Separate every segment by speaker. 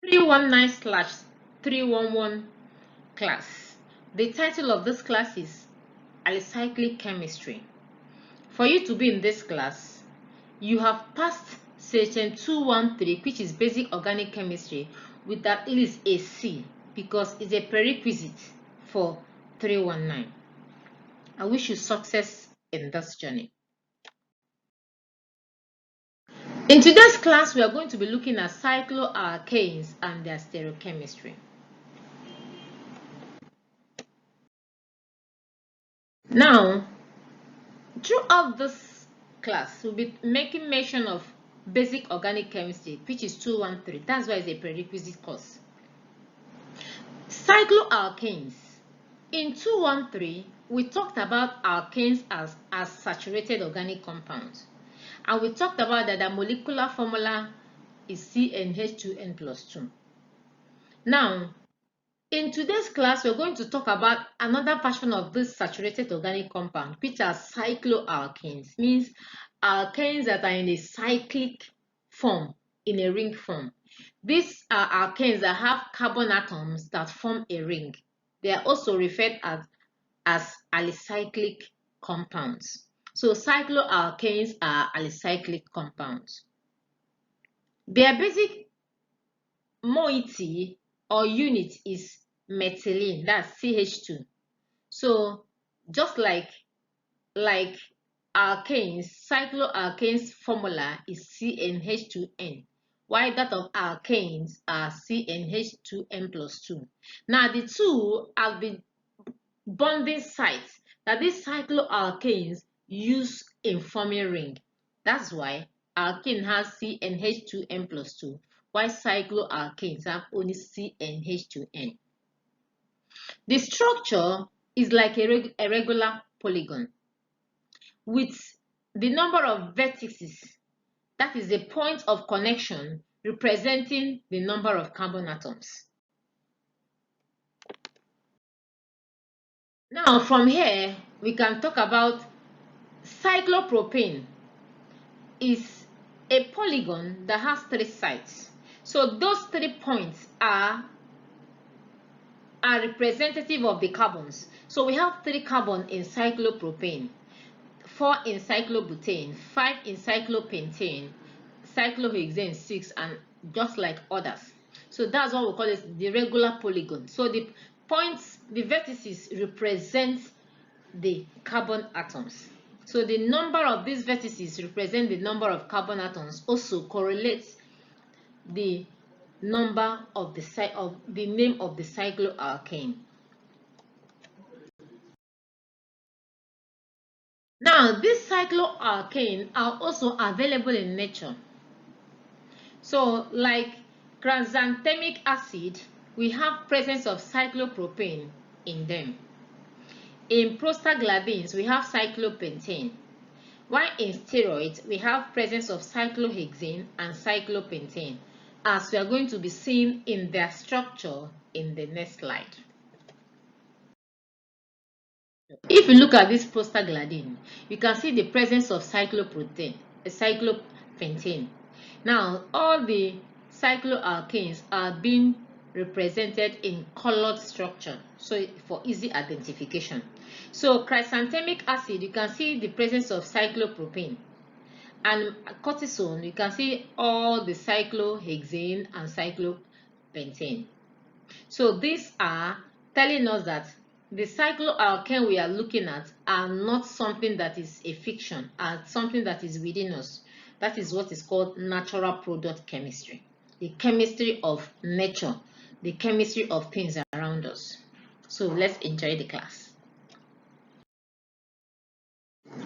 Speaker 1: 319/311 class. The title of this class is Alicyclic Chemistry. For you to be in this class, you have passed section 213, which is basic organic chemistry, with at least a C, because it's a prerequisite for 319. I wish you success in this journey. In today's class, we are going to be looking at cycloalkanes and their stereochemistry. Now, throughout this class, we'll be making mention of basic organic chemistry, which is 213. That's why it's a prerequisite course. Cycloalkanes. In 213, we talked about alkanes as saturated organic compounds. And we talked about that the molecular formula is CnH2n plus 2. Now, in today's class, we're going to talk about another version of this saturated organic compound, which are cycloalkanes, means alkanes that are in a cyclic form, in a ring form. These are alkanes that have carbon atoms that form a ring. They are also referred as alicyclic compounds. So cycloalkanes are alicyclic compounds. Their basic moiety or unit is methylene, that's CH2. So just like alkanes, cycloalkanes formula is CnH2n, while that of alkanes are CnH2n plus 2. Now the two are the bonding sites that these cycloalkanes use in forming ring. That's why alkane has CnH2n plus 2, while cycloalkanes have only CnH2n. The structure is like a regular polygon with the number of vertices, that is the point of connection, representing the number of carbon atoms. Now from here, we can talk about cyclopropane is a polygon that has 3 sides. So those 3 points are representative of the carbons. So we have 3 carbon in cyclopropane, 4 in cyclobutane, 5 in cyclopentane, cyclohexane 6, and just like others. So that's what we call it, the regular polygon. So the points, the vertices represent the carbon atoms. So the number of these vertices represent the number of carbon atoms, also correlates the number of the name of the cycloalkane. Now, these cycloalkanes are also available in nature. So, like xanthamic acid, we have presence of cyclopropane in them. In prostaglandins, we have cyclopentane. While in steroids, we have presence of cyclohexane and cyclopentane, as we are going to be seeing in their structure in the next slide. If you look at this prostaglandin, you can see the presence of cyclopentane. Now, all the cycloalkanes are being represented in colored structure, so for easy identification. So xanthamic acid, you can see the presence of cyclopropane, and cortisone, you can see all the cyclohexane and cyclopentane. So these are telling us that the cycloalkane we are looking at are not something that is a fiction, are something that is within us. That is what is called natural product chemistry, the chemistry of nature, the chemistry of things around us. So let's enjoy the class.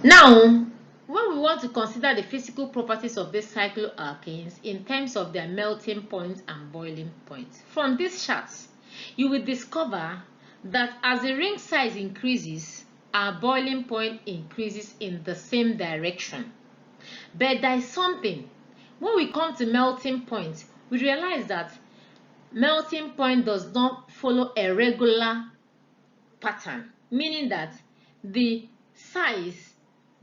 Speaker 1: Now, when we want to consider the physical properties of these cycloalkanes in terms of their melting point and boiling point, from these charts, you will discover that as the ring size increases, our boiling point increases in the same direction. But there is something. When we come to melting point, we realize that melting point does not follow a regular pattern, meaning that the size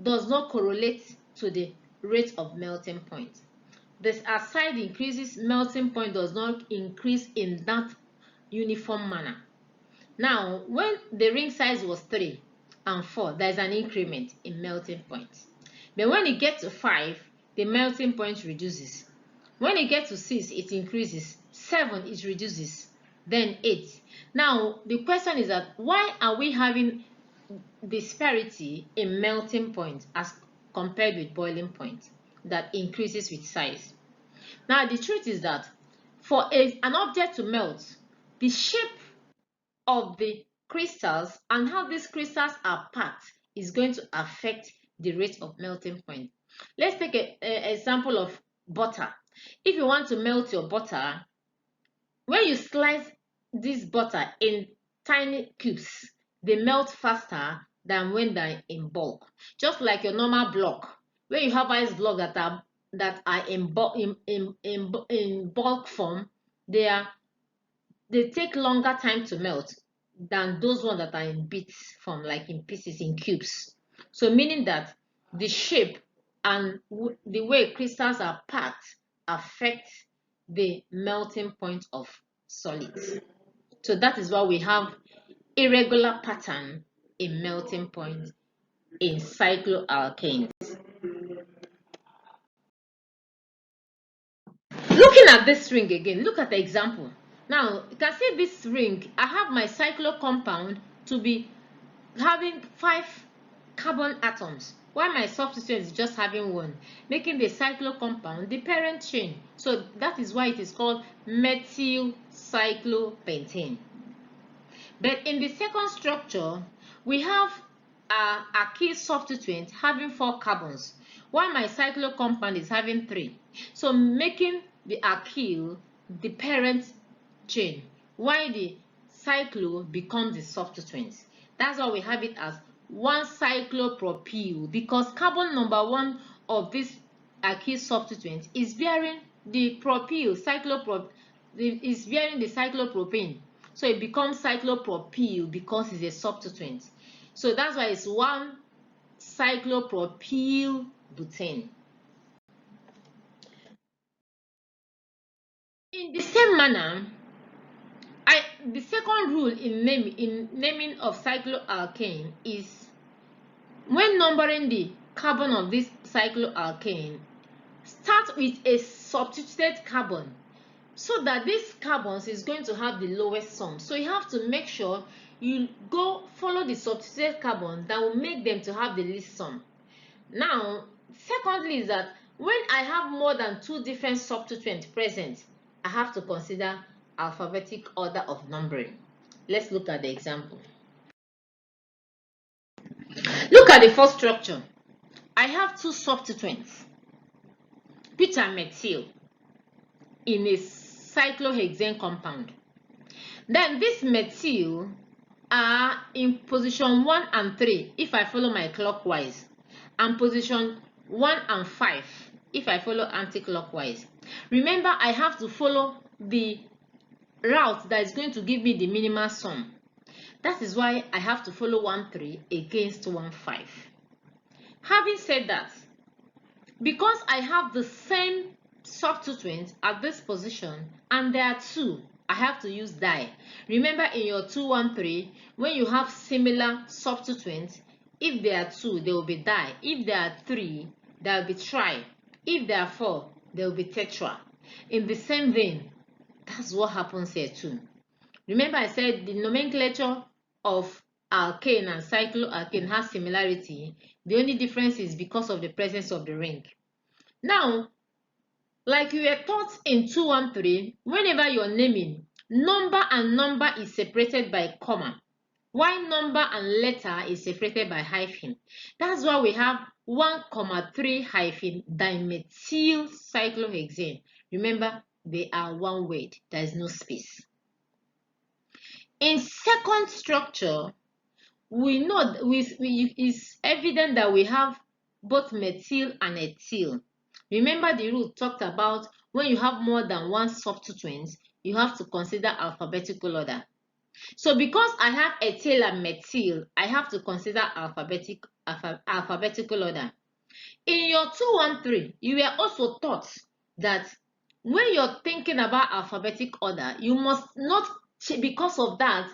Speaker 1: does not correlate to the rate of melting point. This as size increases, melting point does not increase in that uniform manner. Now, when the ring size was 3 and 4, there is an increment in melting point. But when it gets to 5, the melting point reduces. When it gets to 6, it increases. 7, it reduces. Then 8. Now, the question is that why are we having disparity in melting point as compared with boiling point that increases with size? Now, the truth is that for an object to melt, the shape of the crystals and how these crystals are packed is going to affect the rate of melting point. Let's take an example of butter. If you want to melt your butter, when you slice this butter in tiny cubes, they melt faster than when they're in bulk. Just like your normal block, when you have ice blocks that are in bulk form, they take longer time to melt than those ones that are in bits form, like in pieces, in cubes. So meaning that the shape and the way crystals are packed affect the melting point of solids. So that is why we have irregular pattern in melting point in cycloalkanes. Looking at this ring again, look at the example. Now, you can see this ring, I have my cyclo compound to be having 5 carbon atoms, while my substituent is just having 1, making the cyclo compound the parent chain. So that is why it is called methyl cyclopentane. But in the second structure, we have a alkyl substituent having 4 carbons, while my cyclo compound is having 3. So making the alkyl the parent chain, while the cyclo becomes the substituent. That's why we have it as 1 cyclopropyl, because carbon number 1 of this alkyl substituent is bearing the propyl, is bearing the cyclopropane. So it becomes cyclopropyl because it's a substituent. So that's why it's 1 cyclopropyl butane. In the same manner, the second rule in naming of cycloalkane is when numbering the carbon of this cycloalkane, start with a substituted carbon so that this carbons is going to have the lowest sum. So you have to make sure you follow the substituted carbon that will make them to have the least sum. Now, secondly is that when I have more than 2 different substituents present, I have to consider alphabetic order of numbering. Let's look at the example. Look at the first structure. I have 2 substituents which are methyl in a cyclohexane compound. Then this methyl are in position 1 and 3 if I follow my clockwise, and position 1 and 5 if I follow anti-clockwise. Remember, I have to follow the route that is going to give me the minimal sum. That is why I have to follow 1, 3 against 1, 5. Having said that, because I have the same substituent at this position and there are 2, I have to use die. Remember, in your 2, 1, 3, when you have similar substituents, if there are 2, there will be di. If there are 3, there will be tri. If there are 4, there will be tetra. In the same vein, that's what happens here too. Remember, I said the nomenclature of alkane and cycloalkane has similarity. The only difference is because of the presence of the ring. Now, like you were taught in 213, whenever you're naming, number and number is separated by comma, while number and letter is separated by hyphen. That's why we have 1,3 hyphen dimethyl cyclohexane. Remember, they are one word. There is no space. In second structure, we know it's evident that we have both methyl and ethyl. Remember, the rule talked about when you have more than 1 substituent, you have to consider alphabetical order. So because I have ethyl and methyl, I have to consider alphabetical order. In your 213, you were also taught that when you're thinking about alphabetic order, you must not, because of that,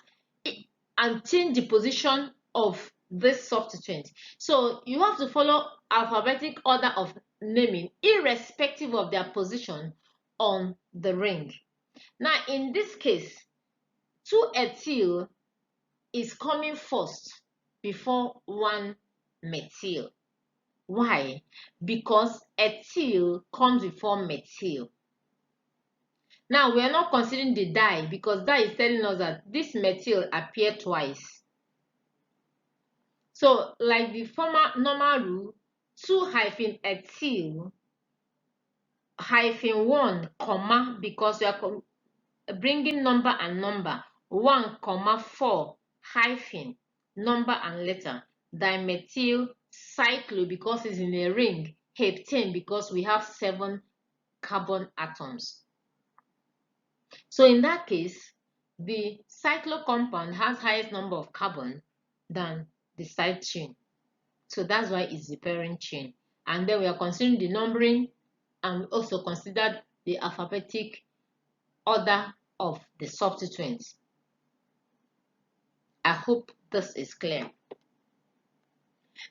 Speaker 1: and change the position of this substituent. So you have to follow alphabetic order of naming, irrespective of their position on the ring. Now, in this case, 2-ethyl is coming first before 1-methyl. Why? Because ethyl comes before methyl. Now, we are not considering the di, because di is telling us that this methyl appeared twice. So, like the former normal rule, 2-ethyl -1, comma, because we are bringing number and number, 1,4 hyphen number and letter, dimethyl cyclo because it's in a ring, heptane because we have 7 carbon atoms. So in that case, the cyclo compound has highest number of carbon than the side chain. So that's why it's the parent chain. And then we are considering the numbering, and we also considered the alphabetic order of the substituents. I hope this is clear.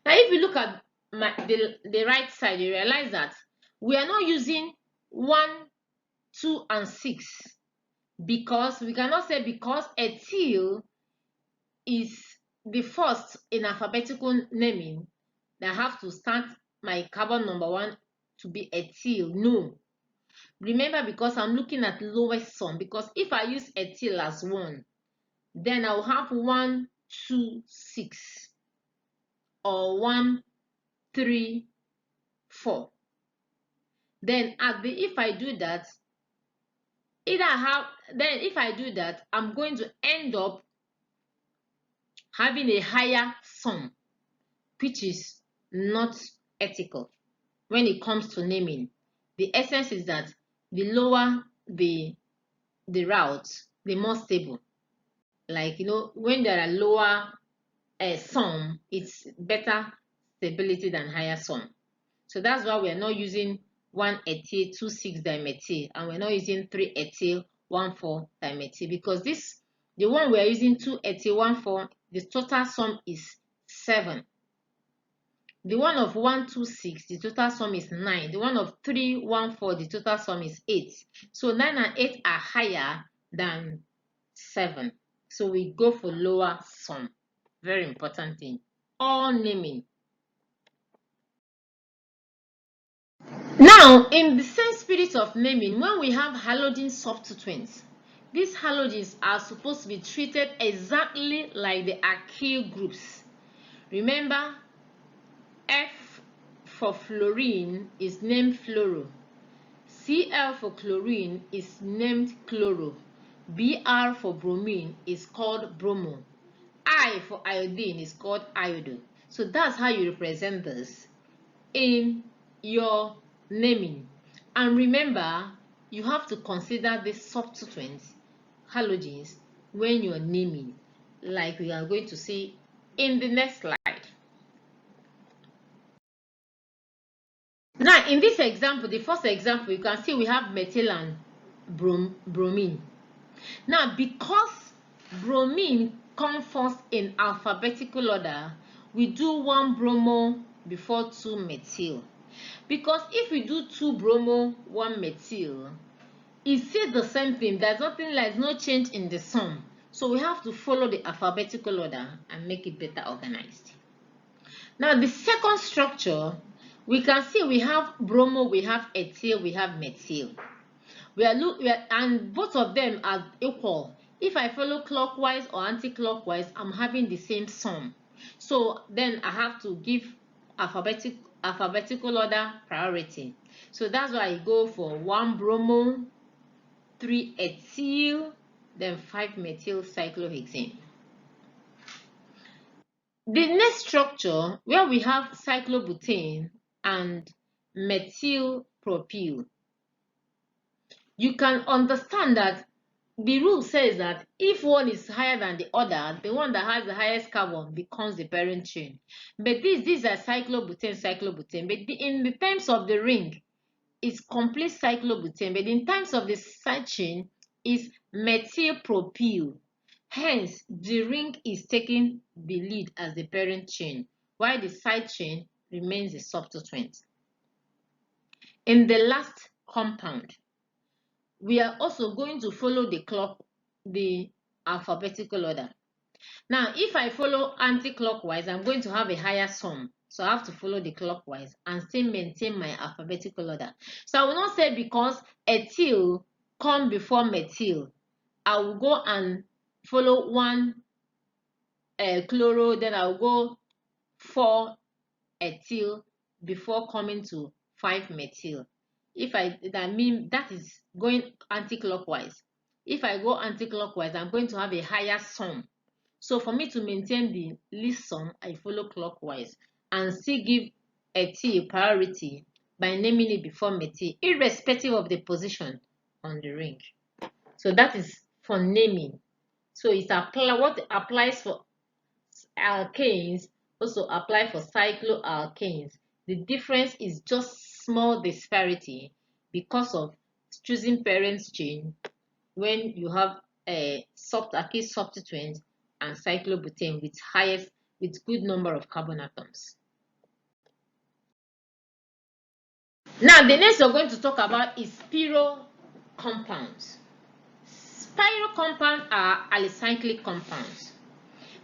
Speaker 1: Now, if you look at the right side, you realize that we are not using 1, 2, and 6, because we cannot say because ethyl is the first in alphabetical naming that I have to start my carbon number 1 to be ethyl. No. Remember, because I'm looking at lowest sum, because if I use ethyl as 1, then I'll have 1, 2, 6, or 1, 3, 4. Then if I do that, if I do that, I'm going to end up having a higher sum, which is not ethical when it comes to naming. The essence is that the lower the route, the more stable. Like, when there are lower sum, it's better stability than higher sum. So that's why we're not using 1-ethyl 2,6-dimethyl, and we're not using 3-ethyl 1,4-dimethyl, because the one we're using 2-ethyl 1,4, the total sum is 7. The one of 1,2,6, the total sum is 9. The one of 3,1,4, the total sum is 8. So 9 and 8 are higher than 7. So we go for lower sum. Very important thing. All naming. Now, in the same spirit of naming, when we have halogen substituents, these halogens are supposed to be treated exactly like the alkyl groups. Remember, F for fluorine is named fluoro. Cl for chlorine is named chloro. Br for bromine is called bromo. I for iodine is called iodo. So that's how you represent this in your naming. And remember, you have to consider the substituents, halogens, when you're naming, like we are going to see in the next slide. Now, in this example, the first example, you can see we have methyl and bromine. Now, because bromine comes first in alphabetical order, we do 1 bromo before 2 methyl. Because if we do 2 bromo, 1 methyl, it's still the same thing. There's no change in the sum. So we have to follow the alphabetical order and make it better organized. Now, the second structure, we can see we have bromo, we have ethyl, we have methyl. And both of them are equal. If I follow clockwise or anti-clockwise, I'm having the same sum. So then I have to give alphabetical order priority. So that's why I go for 1 bromo, 3 ethyl, then 5 methyl cyclohexane. The next structure, where we have cyclobutane and methyl propyl, you can understand that the rule says that if one is higher than the other, the one that has the highest carbon becomes the parent chain. But these are cyclobutane. But in the terms of the ring, is complete cyclobutane, but in terms of the side chain is methylpropyl. Hence, the ring is taking the lead as the parent chain, while the side chain remains the substituent. In the last compound, we are also going to follow the alphabetical order. Now, if I follow anti-clockwise, I'm going to have a higher sum. So I have to follow the clockwise and still maintain my alphabetical order. So I will not say because ethyl come before methyl, I will go and follow one chloro, then I'll go 4 ethyl before coming to 5 methyl. That is going anti-clockwise. If I go anti-clockwise, I'm going to have a higher sum. So for me to maintain the least sum, I follow clockwise and still give ethyl priority by naming it before methyl, irrespective of the position on the ring. So that is for naming. So what applies for alkanes also apply for cycloalkanes. The difference is just small disparity because of choosing parent chain when you have a alkane substituent and cyclobutane with good number of carbon atoms. Now the next we're going to talk about is spiro compounds. Spiro compounds are alicyclic compounds.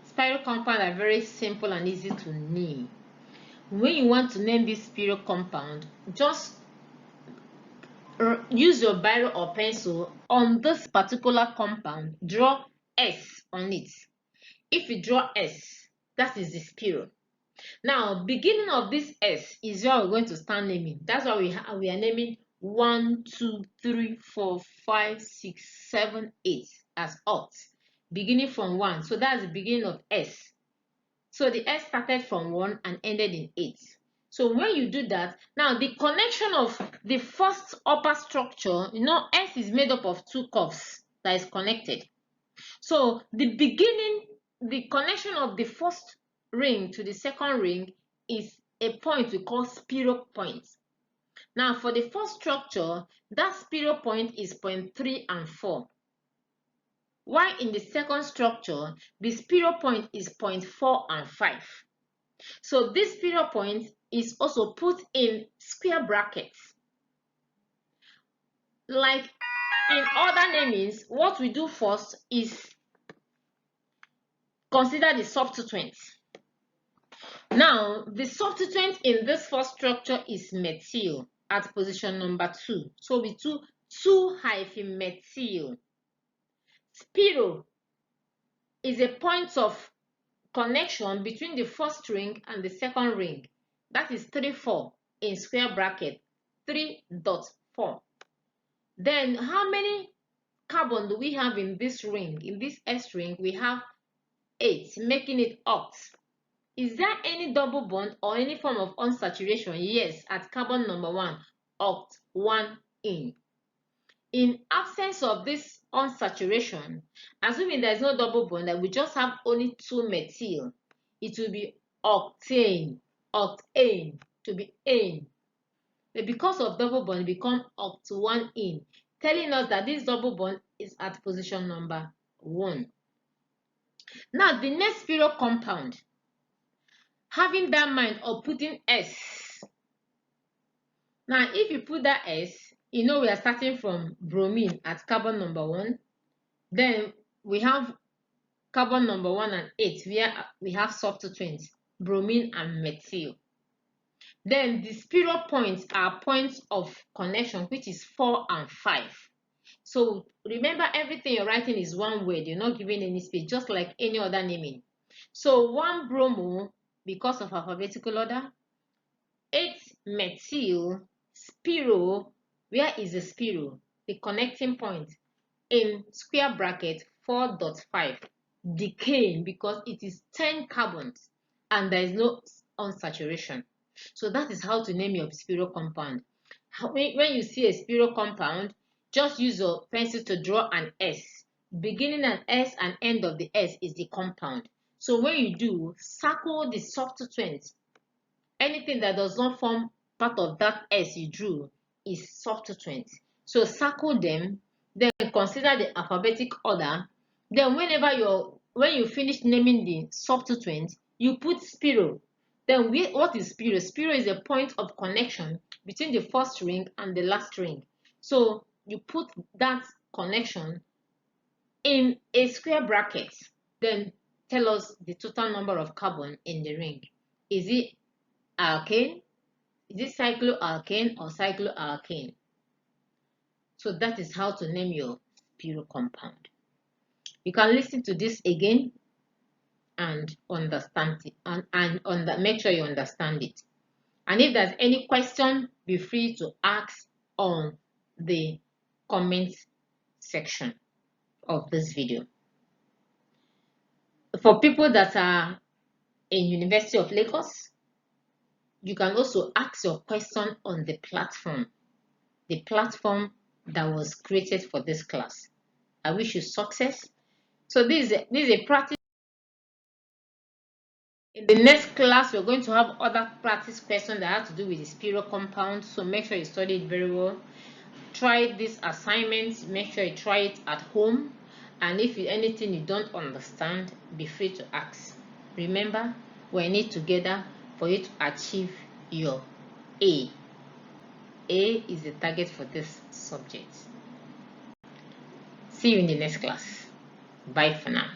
Speaker 1: Spiro compounds are very simple and easy to name. When you want to name this spiro compound, just use your biro or pencil on this particular compound, draw S on it. If you draw S, that is the spiro. Now, beginning of this S is where we're going to start naming. That's why we are naming 1, 2, 3, 4, 5, 6, 7, 8 as oct. Beginning from 1. So that's the beginning of S. So the S started from 1 and ended in 8. So when you do that, now the connection of the first upper structure, S is made up of 2 curves that is connected. So the connection of the first ring to the second ring is a point we call spiro point. Now for the first structure, that spiro point is 0.3 and 4. While in the second structure, the spiro point is 0.4 and 5. So this spiro point is also put in square brackets. Like in other namings, what we do first is consider the substituent. Now, the substituent in this first structure is methyl at position number 2. So we do 2-methyl. Spiro is a point of connection between the first ring and the second ring. That is 3,4 in square bracket, 3.4. Then how many carbon do we have in this ring? In this S ring, we have 8, making it oct. Is there any double bond or any form of unsaturation? Yes, at carbon number 1, oct 1 in. In absence of this unsaturation, assuming there is no double bond, that we just have only 2-methyl, it will be octane, octane, to be ane. But because of double bond, it becomes oct 1 in, telling us that this double bond is at position number 1. Now, the next spiro compound, having that mind of putting S. Now, if you put that S, we are starting from bromine at carbon number 1. Then we have carbon number 1 and 8, where we have substituents, bromine and methyl. Then the spiro points are points of connection, which is 4 and 5. So remember, everything you're writing is one word. You're not giving any space, just like any other naming. So 1 bromo, because of alphabetical order, 8-methyl, spiro, where is the spiro? The connecting point in square bracket 4.5, decaying because it is 10 carbons and there is no unsaturation. So that is how to name your spiro compound. When you see a spiro compound, just use your pencil to draw an S. Beginning an S and end of the S is the compound. So when you do, circle the substituent. Anything that does not form part of that S you drew is substituent. So circle them, then consider the alphabetic order. Then when you finish naming the substituent, you put spiro. Then what is spiro? Spiro is a point of connection between the first ring and the last ring. So you put that connection in a square bracket. Then tell us the total number of carbon in the ring. Is it alkane? Is it cycloalkane or cycloalkane? So that is how to name your spiro compound. You can listen to this again and understand it, and make sure you understand it. And if there's any question, be free to ask on the comment section of this video. For people that are in University of Lagos, you can also ask your question on the platform that was created for this class. I wish you success. So this is a practice. In the next class, we're going to have other practice questions that have to do with the spiro compound. So make sure you study it very well. Try this assignment. Make sure you try it at home. And if anything you don't understand, be free to ask. Remember, we're in it together for you to achieve your A. A is the target for this subject. See you in the next class. Bye for now.